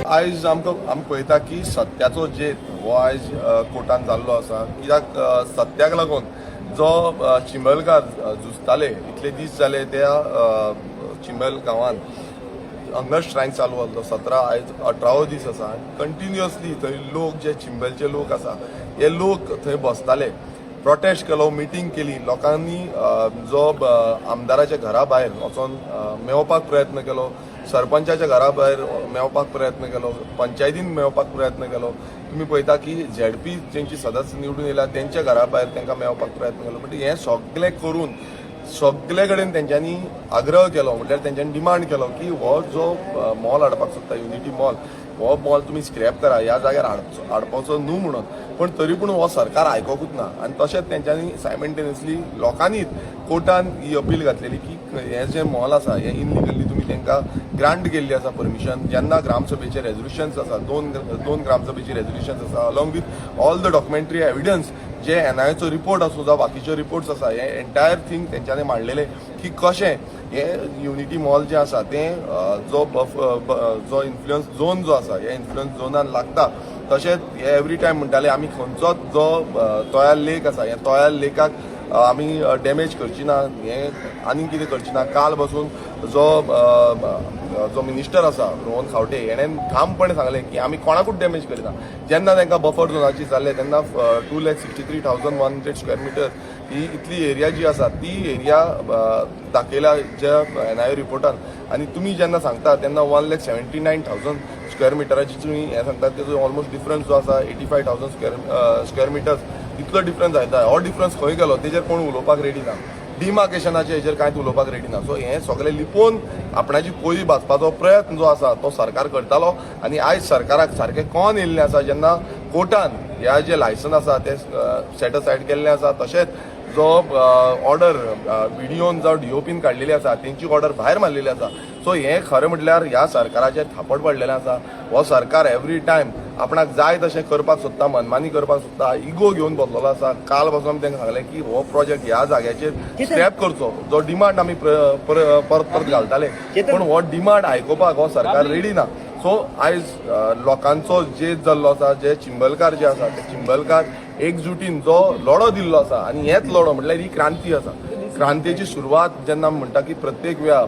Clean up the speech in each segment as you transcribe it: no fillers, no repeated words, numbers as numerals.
आयज आमी पळयता की सत्याचो जेत हो आयज कोर्टान जाल्लो आसा. कित्याक सत्याक लागून जो चिंबलकार झुजताले इतले दीस जाले त्या चिंबल गांवांत हंगर स्ट्रायक चालू आसलो. 17 आयज 18वो दीस आसा. कंटिन्युअसली थंय लोक जे चिंबलचे लोक आसा हे लोक थंय बसताले, प्रोटेस्ट केलो, मिटींग केली. लोकांनी जो आमदाराच्या घरा भायर वचून मेवपाक प्रयत्न केलो, सरपंचाच्या घरा भायर मेवपाक प्रयत्न केलो, पंचायतीन मेवपाक प्रयत्न केलो. तुम्ही पळयता की झेडपी जेंची सदस्य निवडून येयला तेंच्या घरा भायर तांकां मेवपाक प्रयत्न केलो. बट हें सगळें करून सगळे कडेन तेंच्यांनी आग्रह केलो, म्हटल्यार तेंच्यांनी डिमांड केलो की हो जो मॉल हाडपाक सोदता युनिटी मॉल, हो मॉल तुम्ही स्क्रॅप करा, ह्या जाग्यार हाडपाचो न्हू म्हणून. पण तरी पूण हो सरकार आयकोकूच ना. आनी तशेंच तेंच्यांनी सायमल्टेनियसली लोकांनीच कोर्टान ही अपील घातलेली की हें जें मॉल आसा हें इनलिगली तुमी तांकां ग्रांट केल्ली आसा परमिशन. जेन्ना ग्रामसभेचे रेजोल्युशन्स आसा, दोन ग्रामसभेचे रेजोल्युशन्स आसा, along with all the documentary evidence, जे एनआयएचो रिपोर्ट आसूं जावं बाकीचे रिपोर्ट्स आसा, हे एंटायर थिंग तेंच्यांनी मांडलेले की कशें हे युनिटी मॉल जे आसा तें जो इन्फ्लुअन्स झोन जो आसा ह्या इन्फ्लुअन्स झोनान लागता. तशेंच हे एवरी टायम म्हणटाले आमी खंयचोच जो तोयाल लेक आसा, हे तोयाल लेकाक आमी डॅमेज करची ना, हें आनी कितें करची ना. काल बसून जो मिनिस्टर आसा रोहन खावटे हेणें ठामपणे सांगलें की आमी कोणाकूच डॅमेज करिना. जेन्ना तांकां बफर झोनाची जाल्ले तेन्ना 2,63,100 स्क्वेअर मिटर ही इतली एरिया जी आसा ती एरिया दाखयल्या ज्या एनआयए रिपोर्टान. आनी तुमी जेन्ना सांगता तेन्ना 1,79,000 स्क्वेअर मिटराची तुमी हें सांगता तेजो ऑलमोस्ट डिफरन्स जो आसा 85,000 स्क्वेअर मिटर्स इतलो डिफरन्स जाता. हो डिफरन्स खंय गेलो तेजेर कोण उलोवपाक रेडी ना. डिमार्केशनाचे हेजेर कांयच उलोवपाक रेडी ना. सो हें सगळें लिपोवन आपणाची पोळी भाजपाचो प्रयत्न जो आसा तो सरकार करतालो. आनी आयज सरकाराक सारकें कोण येयल्लें आसा जेन्ना कोर्टान ह्या जे लायसन आसा ते सेट असायड केल्लें आसा, तशेंच जो ऑर्डर व्हिडिओन जावं डीओपीन काडलेली आसा तेंची ऑर्डर भायर मारलेली आसा. सो हें खरें म्हटल्यार ह्या सरकाराचेर थापट पडलेलें आसा. हो सरकार एवरी टायम आपणाक जाय तशें करपाक सोदता, मनमानी करपाक सोदता, इगो घेवन बसलेलो आसा. काल पासून तांकां सांगलें की हो प्रोजेक्ट ह्या जाग्याचेर स्क्रॅप करचो, जो डिमांड आमी परत घालताले. पण हो डिमांड आयकोपाक हो सरकार रेडी ना. सो आयज लोकांचो जेत जाल्लो आसा, जे चिंबलकार जे आसा ते चिंबलकार एकजुटीन जो लढो दिल्लो आसा. आनी हेच लढो म्हटल्यार ही क्रांती आसा. क्रांतीची सुरवात जेन्ना म्हणटा की प्रत्येक वेळा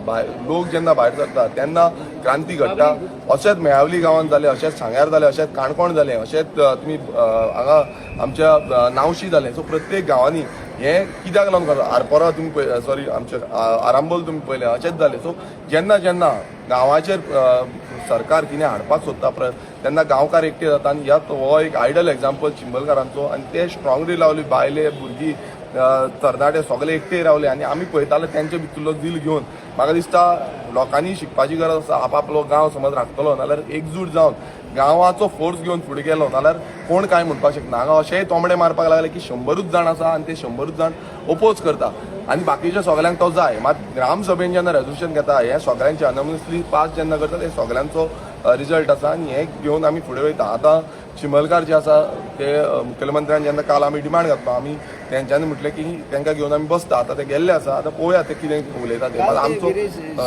लोक जेन्ना भायर सरता तेन्ना क्रांती घडटा. अशेंच मेळावली गांवांत जालें, अशेंच सांग्यार जालें, अशेंच काणकोण जालें, अशेंच तुमी हांगा आमच्या नावशी जालें. सो प्रत्येक गांवांनी हें कित्याक लागून आरपोरा तुमी सॉरी आमचे आरांबोल तुमी पळयलें, अशेंच जालें. सो जेन्ना गांवाचेर सरकार कितें हाडपाक सोदता तेन्ना गांवकार एकटे जाता. आनी हो एक आयडल एग्जाम्पल चिंबलकारांचो. आनी ते स्ट्रॉंगली रावले, बायले भुरगीं तरणाटे सगळे एकटे रावले. आनी आमी पळयताले तेंचे भितरलो दिल घेवन. म्हाका दिसता लोकांनी शिकपाची गरज आसा. आपापलो गांव समज राखतलो नाल्यार एकजूट जावन गांवाचो फोर्स घेवन फुडें गेलो नाल्यार कोण कांय म्हणपाक शकना. हांगा अशेंय तोंबडे मारपाक लागले की 100च जाण आसा आनी ते 100च जाण ओपोज करता आनी बाकीच्या सगळ्यांक तो जाय. मात ग्रामसभेन जेन्ना रेजोल्युशन घेता हें सगळ्यांचे अनॉनिमसली पास जेन्ना करता ते सगळ्यांचो रिजल्ट आसा. आनी हें घेवन आमी फुडें वयता. आतां चिंबलकार जे आसा ते मुखेलमंत्र्यान जेन्ना काल आमी डिमांड घातलो, आमी तेंच्यांनी म्हटलें की तांकां घेवन आमी बसता. आतां ते गेल्ले आसा. आतां पळोवया ते कितें उलयता ते. आमचो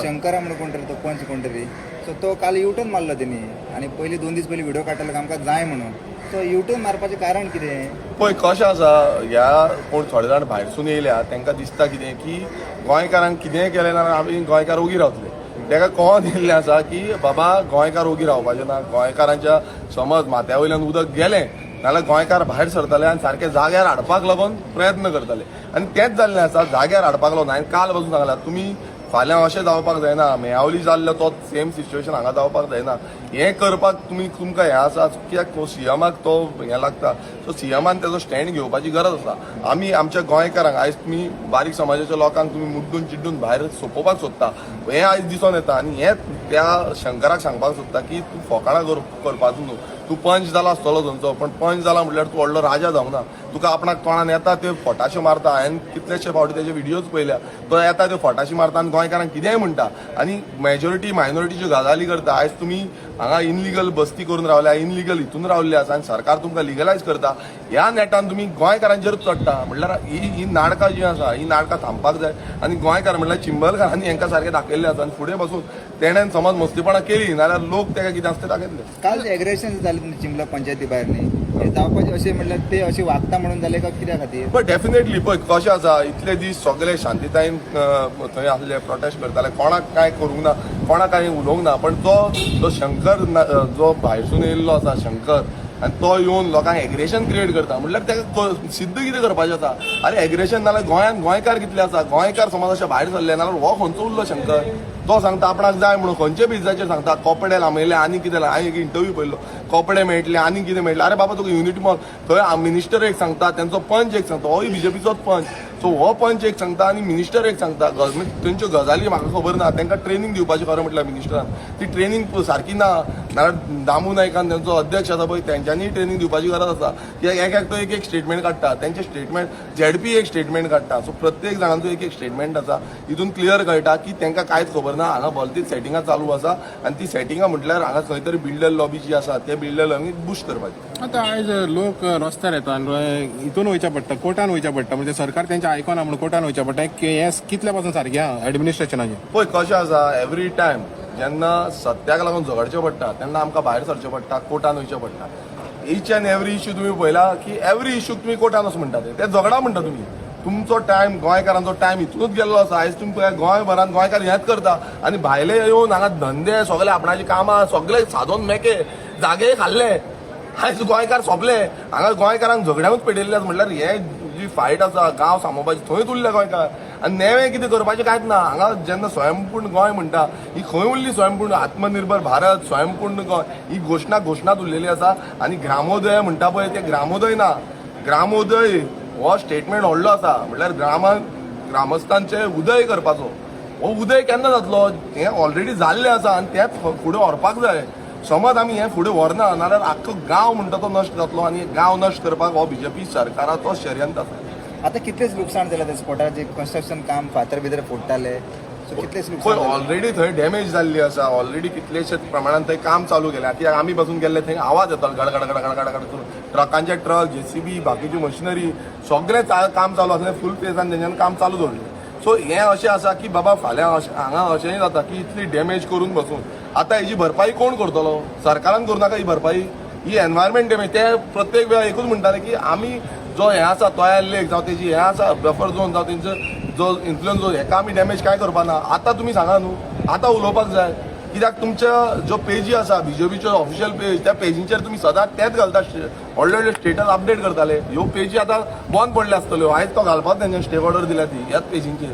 शंकरा म्हणून कोण तरी तो पंच कोण तरी सो तो काल युटर्न मारलो तेणी. आनी पयलीं 2 दीस पयलीं व्हिडिओ काडटालो आमकां जाय म्हणून. सो युटर्न मारपाचें कारण कितें? पळय कशें आसा, ह्या कोण थोडे जाण भायरसून येयल्या तांकां दिसता कितें की गोंयकारांक कितेंय केलें ना आमी गोंयकार ओगी रावतले. ताका कळोन येयल्लें आसा की बाबा गोंयकार ओगी रावपाचें ना. गोंयकारांच्या समज माथ्या वयल्यान उदक गेलें नाल्यार गोंयकार भायर सरतले आनी सारके जाग्यार हाडपाक लागून प्रयत्न करतले. आनी तेंच जाल्लें आसा, जाग्यार हाडपाक लागून हांवें काल पासून सांगलां तुमी फाल्यां अशें जावपाक जायना. मेळावली जाल्लो तो सेम सिच्युएशन हांगा जावपाक जायना. हें करपाक तुमकां हें आसा कित्याक तो सीएमाक तो हें लागता. सो सीएमान तेजो स्टँड घेवपाची गरज आसा. आमी आमच्या गोंयकारांक आयज तुमी बारीक समाजाच्या लोकांक तुमी मुड्डून चिड्डून भायर सोंपोवपाक सोदता. हें आयज दिसून येता. आनी हें त्या शंकराक सांगपाक सोदता की तूं फकाणां करपाचो न्हू. तूं पंच जाला आसतलो थंयचो, पण पंच जाला म्हटल्यार तूं व्हडलो राजा जावना. तुका आपणाक तोंडान येता ते फटाशे मारता. हांवें कितलेशे फावटी तेजे व्हिडियोज पळयल्या. तो येता ते फटाशे मारता आनी गोंयकारांक कितेंय म्हणटा. आनी मेजॉरिटी मायनॉरिटीच्यो गजाली करता. आयज तुमी हांगा इनलिगल बस्ती करून रावल्या इनलिगल हितून रावल्ले आसा आनी सरकार तुमकां लिगलायज करता ह्या नेटान तुमी गोंयकारांचेर चडटा म्हटल्यार ही नाटकां जी आसा ही नाटकां थांबपाक जाय आनी गोंयकार म्हटल्यार चिंबलकारांनी हांकां सारकें दाखयल्लें आसा आनी फुडें बसून तेणेन समज मस्तीपणां केली नाल्यार लोक तेका कितें आसता तें दाखयतले. काल एग्रेशन जालें चिंबला पंचायती भायर न्ही जावपाचें अशें म्हटल्यार ते अशें वागता म्हणून जालें काय कित्या खातीर? पण डेफिनेटली पळय कशें आसा इतले दीस सगळे शांतीतायेन थंय आसले प्रोटेस्ट करताले कोणाक कांय करूंक ना कोणाक कांय उलोवंक ना पण तो शंकर जो भायरसून येयल्लो आसा शंकर आनी तो येवन लोकांक एग्रेशन क्रिएट करता म्हटल्यार तेका सिद्ध कितें करपाचें आसा. अरे एग्रेशन नाल्यार गोंयांत गोंयकार कितले आसा गोंयकार समज अशें भायर सरले नाल्यार हो खंयचो उरलो शंकर तो सांगता आपणाक जाय म्हणून खंयचे बेजाचेर सांगता कपडे लांबयले आनी कितें हांवें एक इंटरव्यू पळयलो कपडे मेळटले आनी कितें मेळटलें. अरे बाबा तुका युनिटी मॉल थंय मिनिस्टर एक सांगता तेंचो पंच एक सांगता होय बीजेपीचोच पंच सो हो पंच एक सांगता आनी मिनिस्टर एक सांगता तेंच्यो गजाली म्हाका खबर ना तांकां ट्रेनिंग दिवपाची खरें म्हटल्यार मिनिस्टरान ती ट्रेनिंग सारकी ना नाल्यार दामू नायकान तेंचो अध्यक्ष आसा पळय तेंच्यांनी ट्रेनिंग दिवपाची गरज आसा कित्याक एक तो एक स्टेटमेंट काडटा तेंचे स्टेटमेंट झेडपी एक स्टेटमेंट काडटा सो प्रत्येक जाणांचो एक स्टेटमेंट आसा हितून क्लियर कळटा की तांकां कांयच खबर ना हांगा भलतीच सेटिंगां चालू आसा आनी ती सेटिंगां म्हटल्यार हांगा खंय तरी बिल्डर लॉबी जी आसा त्या बिल्डर लॉबीक बुश करपाची. आतां आयज लोक रस्त्यार येता आनी हितून वयचें पडटा कोर्टान वयचें पडटा म्हणजे सरकार तेंचें आयकना म्हणून कोर्टान वयचें पडटा हें कितल्या पासून सारकें आहा एडमिनिस्ट्रेशनाचें? पळय कशें आसा एवरी टायम जेन्ना सत्याक लागून झगडचें पडटा तेन्ना आमकां भायर सरचें पडटा कोर्टान वयचें पडटा. ईच एंड एवरी इश्यू तुमी पळयला की एवरी इश्यूक तुमी कोर्टान वच म्हणटा ते झगडा म्हणटा तुमी तुमचो टायम गोंयकारांचो टायम हितूनच गेल्लो आसा आयज तुमी पळय गोंयभरांत गोंयकार हेंच करता आनी भायले येवन हांगा धंदे सगळे आपणाची कामां सगळे सादोन मेके जागे खाल्ले आयज गोंयकार सोंपले हांगा गोंयकारांक झगड्यांकूच पेटयल्ले म्हटल्यार हे जी फायट आसा गांव सामोवपाची थंयच उरले गोंयकार आनी नेवें कितें करपाचें कांयच ना. हांगा जेन्ना स्वयंपूर्ण गोंय म्हणटा ही खंय उरली स्वयंपूर्ण आत्मनिर्भर भारत स्वयंपूर्ण गोंय ही घोशणाच उरलेली आसा आनी ग्रामोदय म्हणटा पळय ते ग्रामोदय ना ग्रामोदय हो स्टेटमेंट व्हडलो आसा म्हटल्यार ग्रामस्थांचे उदय करपाचो हो उदय केन्ना जातलो हें ऑलरेडी जाल्लें आसा आनी तेंच फुडें व्हरपाक जाय. समज आमी हें फुडें व्हरना नाल्यार आख्खो गांव म्हणटा तो नश्ट जातलो आनी गांव नश्ट करपाक हो बीजेपी सरकाराचो षडयंत्र आसा. आतां कितलेच लुकसाण जालें ते स्पॉटार कन्स्ट्रक्शन काम फातर भितर फोडटाले सो कितलेच लुकसाण पळय ऑलरेडी थंय डॅमेज जाल्ली आसा ऑलरेडी कितलेशेच प्रमाणात थंय काम चालू केलें कित्याक आमी पासून गेल्ले थंय आवाज येता गडगड गडगड गडगड करून ट्रकांचे ट्रक जेसीबी बाकीची मशिनरी सगळें काम चालू आसलें फूल पेसान तेंच्यानी काम चालू दवरलें. सो हें अशें आसा की बाबा फाल्यां हांगा अशेंय जाता की इतली डॅमेज करून बसून आतां हेजी भरपाई कोण करतलो? सरकारान करूं ही भरपाई ही एनवायरमेंट डॅमेज ते प्रत्येक वेळा एकूच म्हणटाले की आमी जो हें आसा तोयार लेक जावं तेजी हें आसा बफर झोन जावं तेंचो जो इन्फ्लुएन्स झोन हेका आमी डॅमेज कांय करपा ना. आतां तुमी सांगा न्हू आतां उलोवपाक जाय कित्याक तुमच्या जो पेजी आसा बीजेपीच्यो ऑफिशियल पेज त्या पेजींचेर तुमी सदांच तेच घालता व्हडले व्हडले स्टेटस अपडेट करताले ह्यो पेजी आतां बंद पडले आसतल्यो आयज तो घालपाक तेंच्यानी स्टे ऑर्डर दिल्या ती ह्याच पेजींचेर